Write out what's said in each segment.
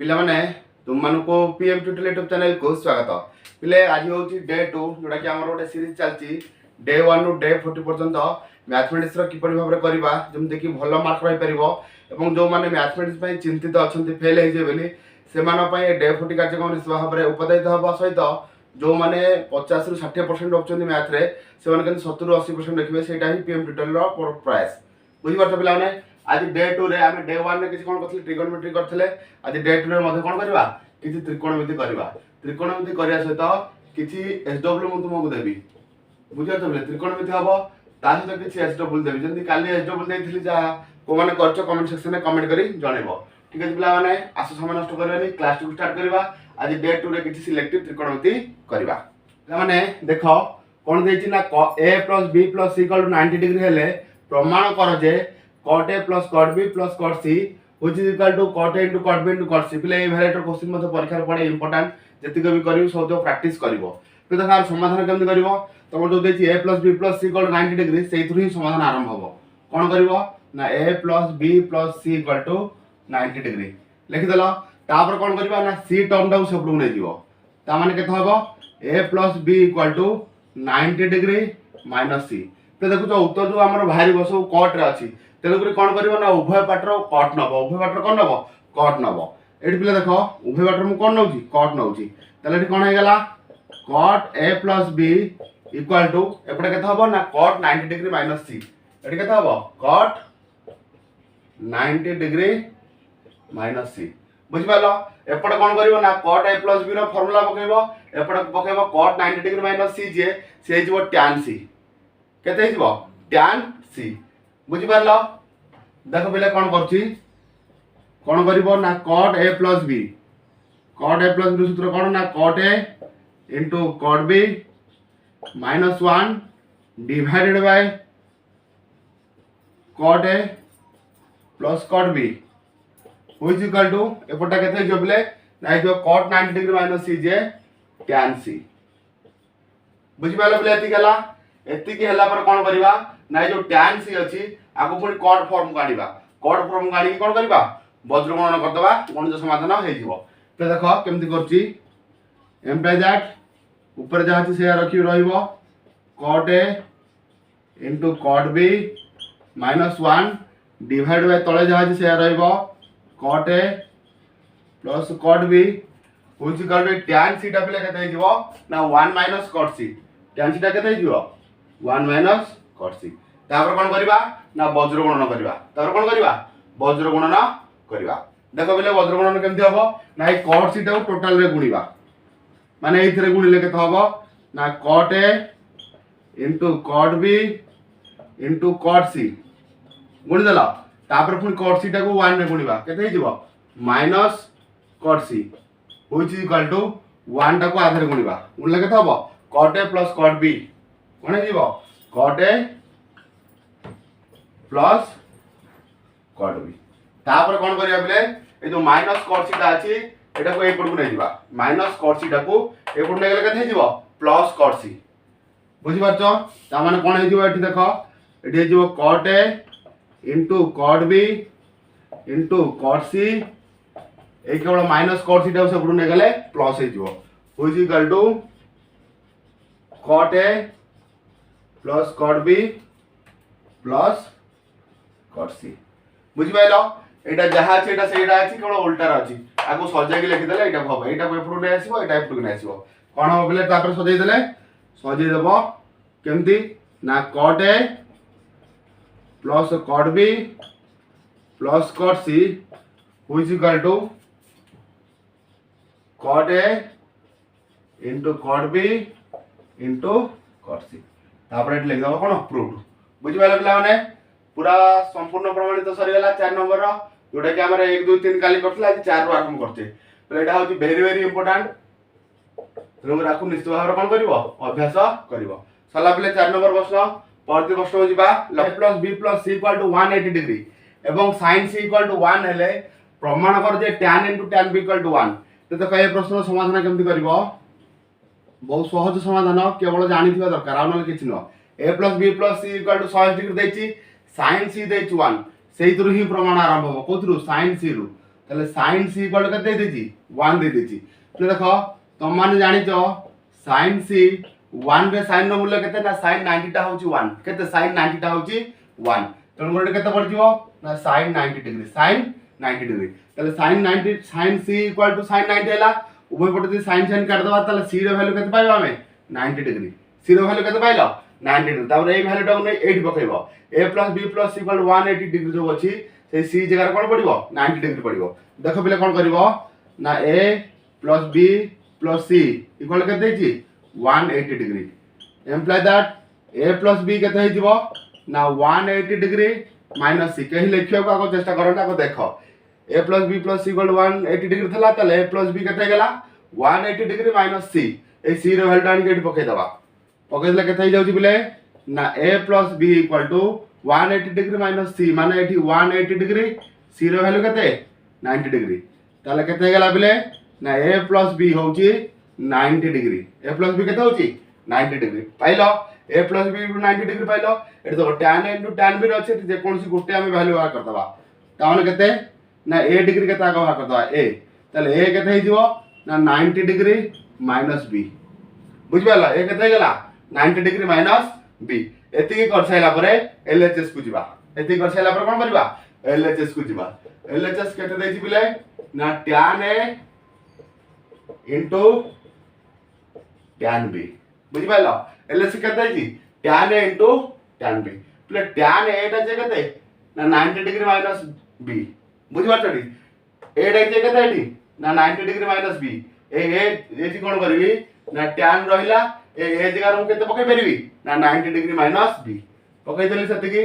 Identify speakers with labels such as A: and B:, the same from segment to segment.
A: पिला माने तुम मान को पीएम ट्यूटोरियल यूट्यूब चैनल को स्वागत। पिले आज होची डे 2 जोटा कि हमर गोटे सीरीज चलची डे 1 रु डे 40 पर्यंत मैथमेटिक्स रो किपरि भाबरे करबा जेमते कि भलो मार्क रहि परिबो एवं जो माने मैथमेटिक्स पई चिंतित अछंती फेल हे जे बेली से मानो पई डे 40 कार्यक्रम निश्चित भाबरे उपदायित हबा सहित जो माने 50 रु 60% रखचंती मैथ रे से माने 70 रु 80% रखिबे सेटा ही पीएम ट्यूटोरियल रो प्रयास बुझि परछ पिला माने। आज डे 2 रे आमे डे 1 रे किछ कोन करथले ट्रिगोनोमेट्री करथले आज डे 2 रे मध्ये कोन करबा किछि त्रिकोणमिति करबा। त्रिकोणमिति करिया सहित किछि एसडब्ल्यू मु तुमको देबी बुझिया तबले त्रिकोणमिति हबो ता सहित किछि एसडब्ल्यू देबी जंदी काली एसडब्ल्यू देइथिली जा को माने करछ कमेंट सेक्शन रे कमेंट करी जणेबो। ठीक है पिला माने आसो समय नष्ट करबानी क्लास टू स्टार्ट करबा। आज डे 2 रे किछि सिलेक्टिव त्रिकोणमिति करबा। पिला माने देखो कोन देइछि ना a + b + c = 90 डिग्री हेले प्रमाण कर जे cot a + cot b + cot c which is equal to cot a * cot b * cot c। पिले ए वेरिएटर क्वेश्चन मते परीक्षा पड़े इंपोर्टेंट जति को भी करियो सब जो प्रैक्टिस करिवो। तो देखा समाधान केमति करिवो तमर जो देछि a + b + c = 90 डिग्री सेइथुर ही समाधान आरंभ हबो। कोन करिवो ना a + b + c = 90 डिग्री लिखि देलो। तापर कोन करिवो ना c टर्म डाउ सेपडू नै दिवो ता माने केत हबो a + b = 90 डिग्री - c। तो देखो जो उत्तर जो हमर भारी बसो कट रे अछि तेलुगु रे कोन करिवो ना उभय पाटर कट नबो उभय पाटर कोन नबो कट नबो। एठी पिले देखो उभय पाटर मु कोन नउची कट नउची तले एठी कोन हे गेला cot a + b = एपडे केत हबो ना cot 90 डिग्री - c। एठी केत हबो cot 90 डिग्री - c बुझि पालो। एपडे कोन करिवो ना cot a + b रो फार्मूला पकेइबो एपडे पकेइबो cot 90 डिग्री - c जे से जिवो tan c केते हिजबो tan c बुझि पारलो। देखो पहिले कोन करछि कोन करिवो ना cot a + b रो सूत्र कोन ना cot a * cot b - 1 divided by cot a + cot b which equal to एपटा केते हिजो पहिले ना हिजो cot 90 डिग्री - c जे tan c बुझि पारलो पहिले एति गेला। एति के हला पर कोन करिवा ना जो tan c अछि आगु पुनी cot फॉर्म काढिबा cot फॉर्म काढि कोन करिबा वज्र गणना करदबा गणित समाधान हे जिवो। तो देखो केमति करछि एम्प्लाई दैट ऊपर जहा अछि से रखि रहिबो cot a * cot b - 1 divide by तळे जहा अछि से रहिबो cot a + cot b which equal to tan c टा पले केते हिजबो ना 1 - cot c tan c टा केते हिजबो 1 - cot c। तापर कोन करिबा ना वज्र गणना करिबा तापर कोन करिबा वज्र गणना करिबा। देखो पहिले वज्र गणना केमति हबो ना ए cot c टा टोटल रे गुणीबा माने एथिरे गुणिले केते हबो ना cot a * cot b * cot c गुणी देला। तापर पुनी cot c टा को 1 रे गुणीबा केते हिजबो -cot c which is equal to 1 टा को आधे रे गुणीबा गुणले केते हबो cot a + cot b cone हिजबो cot a + cot b। तापर कोन करिया बले ए जो -cot c टा अछि एटा को एपड को नै दिबा -cot c टा को एपड नै गेले केते हिजबो +cot c बुझि पारछो। ता माने कोन हिजबो एठी देखो एठी हिजबो cot a * cot b * cot c ए केवल -cot c टा सेपड नै गेले plus हिजबो which is equal to cot a + cot b + cot c बुझि पाइलो। एटा जहा अछि एटा सेटा अछि केवल उल्टा अछि आगो सजाय के लिखि देले एटा हबो एटा को एपडू नै आसीबो एटा एपडू नै आसीबो कोन हबो बले तापर सजाय देले सजाय देबो केमति ना cot a + cot b + cot c which is equal to cot a * cot b * cot c तापर एट लिख दबो कोन प्रूव्ड बुझि पाइलो पिला माने पूरा संपूर्ण प्रमाणित सरी गेला 4 नंबर रो जोटा कि हमर 1 2 3 काली करथला आज 4 रो आरंभ करते। तो एटा होची वेरी इंपोर्टेंट तुम राखु निश्चित भाव कोन करिवो अभ्यास करिवो। सला पले 4 नंबर प्रश्न परति प्रश्न होजिबा a + b + c = 180 डिग्री एवं sin c = 1 हेले प्रमाण कर जे tan * tan b = 1। तो देखो ए प्रश्न समाधान केमति करिवो बहुत सहज समाधान केवल जानिथिबा दरकार आ नले किछ न a + b + c = 180 degree दैछि sin c दैछि 1 सेइतरु ही प्रमाण आरंभ हो कोथरु sin c रु। তাহলে sin c ইকুয়াল টু কেতে দেইছি 1 দে দেইছি। তাহলে দেখো তোম মানে জানিছো sin c 1 रे sin ର মূল্য কেতে না sin 90 টা হଉଛି 1 কেতে sin 90 টা হଉଛି 1 তেଣୁ করে কেতে পড়ଯିବ না sin 90 ডিগ্রি sin 90 ডিগ্রি। তাহলে sin 90 sin c equal to sin 90 ହେଲା উভয় পটে যদি sin sin কাট দেবা তাহলে c ର ভ্যালু কেতে পাইবা ଆମେ 90 ডিগ্রি। c ର ভ্যালু কেতে পাইলো 90 ডিগ্রি। তারপরে এই ভ্যালুটাକୁ নেই 8 পকাইবো a + b + c = 180 ডিগ্রি जो ଅଛି সেই c জায়গায় কোন পড়িবো 90 ডিগ্রি পড়িবো। দেখো পিলে কোন করিবো না a + b + c ইকুয়াল কেতে দেইছি 180 degree. Employ that a + b केते हे जिवो ना 180 डिग्री - c कहि लिखियो को आको चेष्टा करो ना को देखो a + b + c = 180 डिग्री थला तले a + b केते गेला 180 डिग्री - c ए c रो वैल्यू आनी केटी पके दबा पके देले केते हे जाउची बिले ना a + b = 180 डिग्री - c माने एठी 180 डिग्री c रो वैल्यू केते 90 डिग्री तले केते गेला बिले ना a + b होउची 90 डिग्री a + b केते होउची 90 degree pilo a + b 90 degree pilo एठी तो tan a * tan b अछि जे कोनसी गुटे हम वैल्यू बाहर कर दबा ताने केते ना a डिग्री केते आगे बाहर कर दबा a तले a केते हे जिवो ना 90 डिग्री - b बुझ पाला a केते गेला 90 डिग्री - b एति कर साइला परे LHS को जिबा एति कर साइला परे कोन करबा LHS को जिबा LHS केते देछि बिले ना tan a * tan b बुझ पाइलो LHS केते देछि tan a * tan b play tan a टा जे केते ना 90 डिग्री - b बुझ पाछटी a टा जे केते एठी ना 90 डिग्री - b ए एठी कोन करबी ना tan रहिला ए जगह हम केते पके परबी ना 90 डिग्री - b पके देली सते की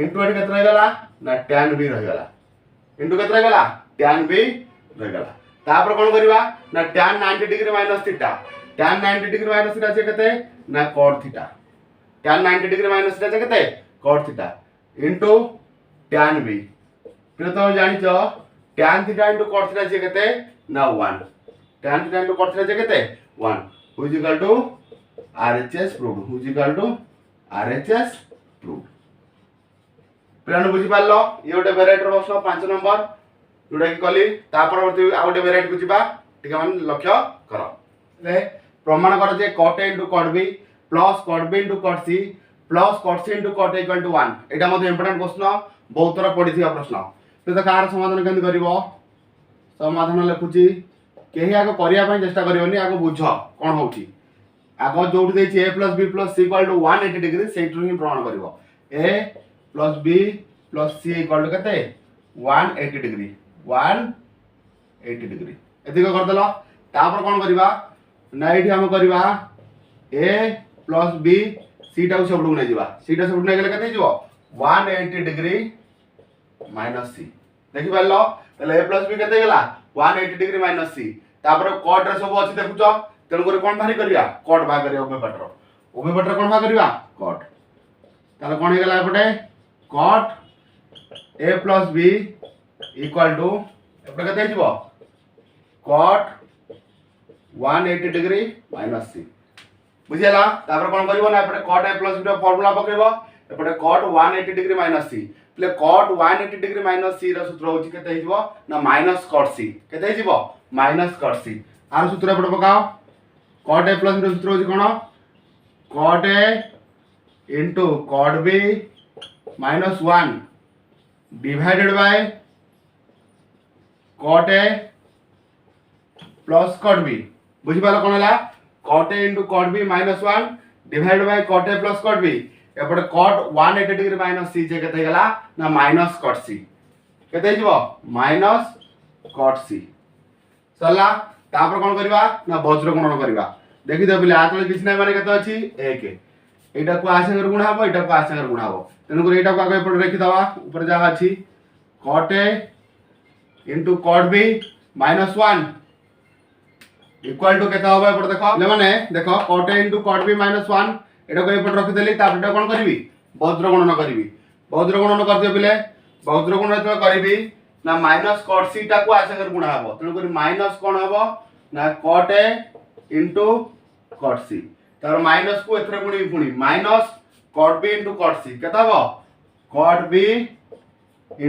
A: इनटू एठी केते रहगला ना tan b रहगला इनटू केते रहगला tan b रहगला तापर कोन करबा ना tan 90 degree - theta tan 90 degree - theta जे केते ना cot theta tan 90 degree - theta जे केते cot theta into tan b फिर तो जानि छ tan थीटा * cot थीटा जे केते ना 1 tan थीटा * cot थीटा जे केते 1 which equal to RHS proved which equal to RHS proved plan बुझी पालो ये गोटे वेराइटी रो प्रश्न 5 नंबर जोडा कि कली ता परवर्ती आ गोटे वेराइटी को जिबा ठीक है मन लक्ष्य करो ले प्रमाण करो जे cot a * cot b plus cot b * cot c plus cot c * cot a equal to 1 एटा मते इंपोर्टेंट प्रश्न बहुत तरह पढिथिया प्रश्न तो कार समाधान केन करिवो समाधान लिखुची केही आगो करिया पई चेष्टा करिवनी आगो बुझ कोन होउची आगो जोड देछि a + b + c = 180 डिग्री सेटु ही प्रमाण करिवो a + b + c = केते 180 डिग्री 180 डिग्री एति को कर देलो तापर कोन करिबा ना एठी हम करिबा a + b c टा सबडु नै जिबा c टा सबडु नै गेले केते जिवो 180 डिग्री - c देखि पालो तले a + b केते गेला 180 डिग्री - c तापर cot रे सब अछि देखुचो तेन करे कोन भारी करिया cot भाग करिया उभय पटर कोन भाग करिया cot ताले कोन हे गेला एपटे cot a + b = एपटे केते जिवो cot 180 डिग्री - c बुझियला तापर कोन करिवो ना एपटे cot a + b रो फार्मूला पकेबो एपटे cot 180 डिग्री - c प्ले cot 180 डिग्री - c रो सूत्र होची केते हिजबो ना -cot c केते हिजबो -cot c आर सूत्र एपटे पकाओ cot a + b रो सूत्र होची कोन cot a * cot b - 1 divided by cot a + cot b बुझि पालो कोन हला cot a * cot b - 1 divided by cot a + cot b एपटे cot 180 degree - c जे केते गेला ना -cot c केते हिजबो -cot c सरला तापर कोन करबा ना वज्र गुणन करबा देखि दे बिले आतले किछ नै माने केते अछि 1 एटा को आसागर गुण हबो एटा को आसागर गुण हबो तेनु कर एटा को आगे पड़ रखि दवा ऊपर जा अछि cot a * cot b - 1 equal to केते हबो एपड़ देखो ले माने देखो cot a * cot b - 1 एटा को एपड़ रखि देली तापर एटा कोन करबी वज्र गुणन कर दियो बिले वज्र गुणन तो करबी ना -cot c टा को आसागर गुण हबो तेनु कर माइनस कोन हबो ना cot a * cot c तार माइनस को एथरे गुणी पुणी -cot b * cot c केता हबो cot b *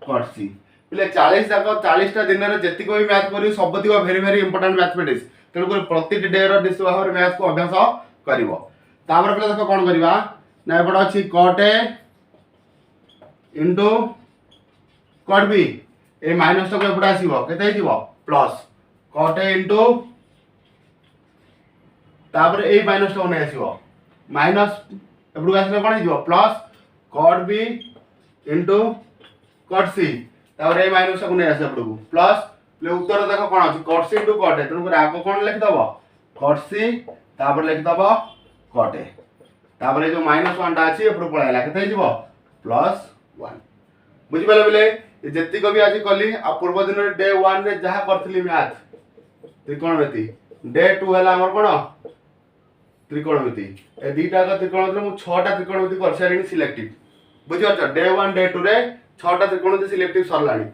A: कट सी पिले 40 जाक 40 दिन रे जतिक भी मैथ करी सब दिक वेरी वेरी इंपोर्टेंट मैथमेटिक्स तेणु कर प्रति डे रो निश्चित भाव मैथ को अभ्यास करिवो तापर पिले देखो कोन करबा ना एपड अछि cot A into cot B A minus तो एपड आसीबो केते हिजिवो प्लस कट ए इनटू तापर ए माइनस तो नै आसीबो माइनस एपड आसीले कोन हिजिवो plus cot B into cot C तापर ए माइनस को नै आसे एपड को प्लस ले उत्तर देखो कोन अछि कट सी इनटू कट ए तेणु कर आगो कोन लिख दबो कट सी तापर लिख दबो कट ए तापर ए जो माइनस 1 टा अछि एपड पळाइला केते हिजिवो प्लस 1 बुझि पाले बिले जेति को भी आज कली आ पूर्व दिन डे 1 रे जहा करथली मैथ त्रिकोणमिति डे 2 हला हमर कोन त्रिकोणमिति ए दीटा का त्रिकोणमिति मु 6 टा त्रिकोणमिति कर सारिनी सिलेक्टिव बुझि पाछ डे 1 डे 2 रे 6 टा त्रिकोणमिति सिलेक्टिव सरलानी